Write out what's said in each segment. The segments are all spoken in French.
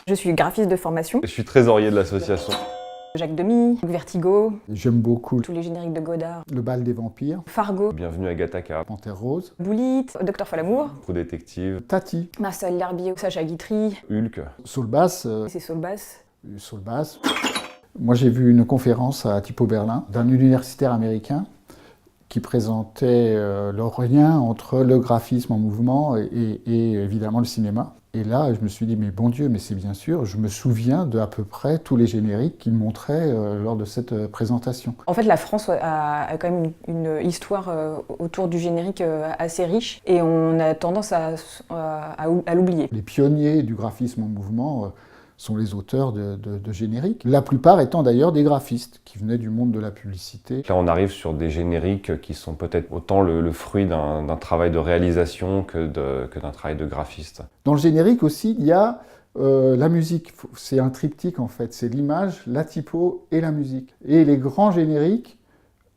Je suis graphiste de formation. Je suis trésorier de l'association. Jacques Demy, Vertigo, J'aime beaucoup tous les génériques de Godard, Le bal des vampires, Fargo, Bienvenue à Gattaca, Panthère rose, Bullitt, Docteur Folamour, Trou Détective, Tati, Marcel L'Herbier, Sacha Guitry, Hulk. Soulbass. c'est Soulbass. Soulbass. Moi, j'ai vu une conférence à Typo Berlin d'un universitaire américain qui présentait le lien entre le graphisme en mouvement et évidemment le cinéma. Et là, je me suis dit, mais bon Dieu, mais c'est bien sûr, je me souviens de à peu près tous les génériques qu'il montrait lors de cette présentation. En fait, la France a quand même une histoire autour du générique assez riche et on a tendance à l'oublier. Les pionniers du graphisme en mouvement sont les auteurs de génériques, la plupart étant d'ailleurs des graphistes qui venaient du monde de la publicité. Là, on arrive sur des génériques qui sont peut-être autant le fruit d'un travail de réalisation que d'un travail de graphiste. Dans le générique aussi, il y a la musique. C'est un triptyque en fait, c'est l'image, la typo et la musique. Et les grands génériques,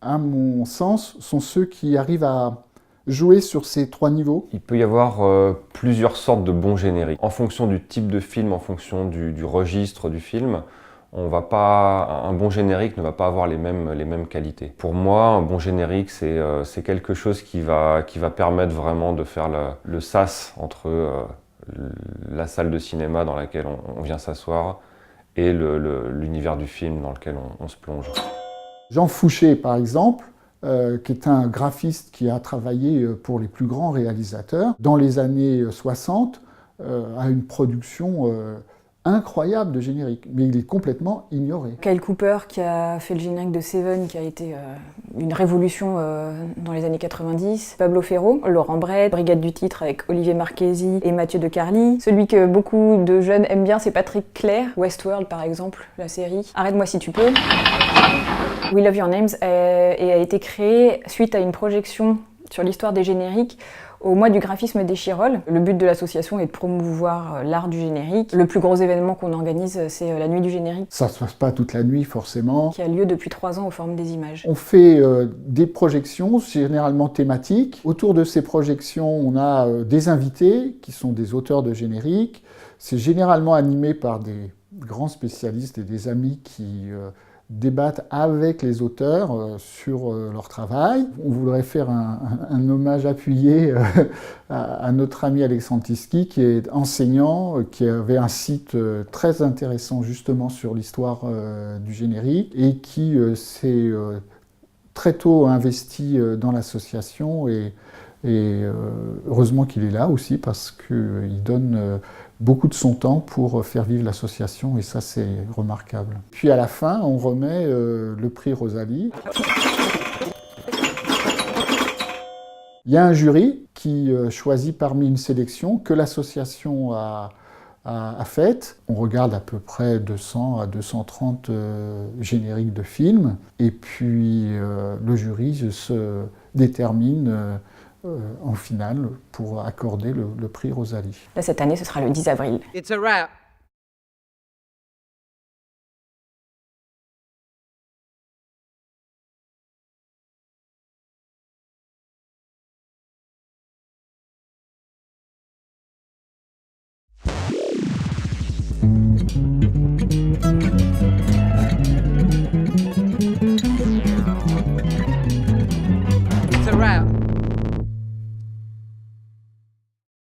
à mon sens, sont ceux qui arrivent à jouer sur ces trois niveaux. Il peut y avoir plusieurs sortes de bons génériques. En fonction du type de film, en fonction du registre du film, un bon générique ne va pas avoir les mêmes qualités. Pour moi, un bon générique, c'est quelque chose qui va permettre vraiment de faire le sas entre la salle de cinéma dans laquelle on vient s'asseoir et l'univers du film dans lequel on se plonge. Jean Fouché, par exemple, qui est un graphiste qui a travaillé pour les plus grands réalisateurs, dans les années 60, a une production incroyable de générique, mais il est complètement ignoré. Kyle Cooper qui a fait le générique de Seven, qui a été une révolution dans les années 90. Pablo Ferro, Laurent Brett, Brigade du titre avec Olivier Marchesi et Mathieu de Carly. Celui que beaucoup de jeunes aiment bien, c'est Patrick Clair. Westworld par exemple, la série. Arrête-moi si tu peux. We Love Your Names a été créé suite à une projection sur l'histoire des génériques au mois du graphisme des Chirolles. Le but de l'association est de promouvoir l'art du générique. Le plus gros événement qu'on organise, c'est la nuit du générique. Ça ne se passe pas toute la nuit forcément. Qui a lieu depuis 3 ans au Forum des images. On fait des projections généralement thématiques. Autour de ces projections, on a des invités qui sont des auteurs de génériques. C'est généralement animé par des grands spécialistes et des amis qui débattent avec les auteurs sur leur travail. On voudrait faire un hommage appuyé à notre ami Alexandre Tiski, qui est enseignant, qui avait un site très intéressant justement sur l'histoire du générique et qui s'est très tôt investi dans l'association et heureusement qu'il est là aussi parce qu'il donne beaucoup de son temps pour faire vivre l'association et ça c'est remarquable. Puis à la fin on remet le prix Rosalie. Il y a un jury qui choisit parmi une sélection que l'association a faite. On regarde à peu près 200 à 230 génériques de films et puis le jury se détermine en finale pour accorder le prix Rosalie. Là, cette année, ce sera le 10 avril. It's a wrap. It's a wrap.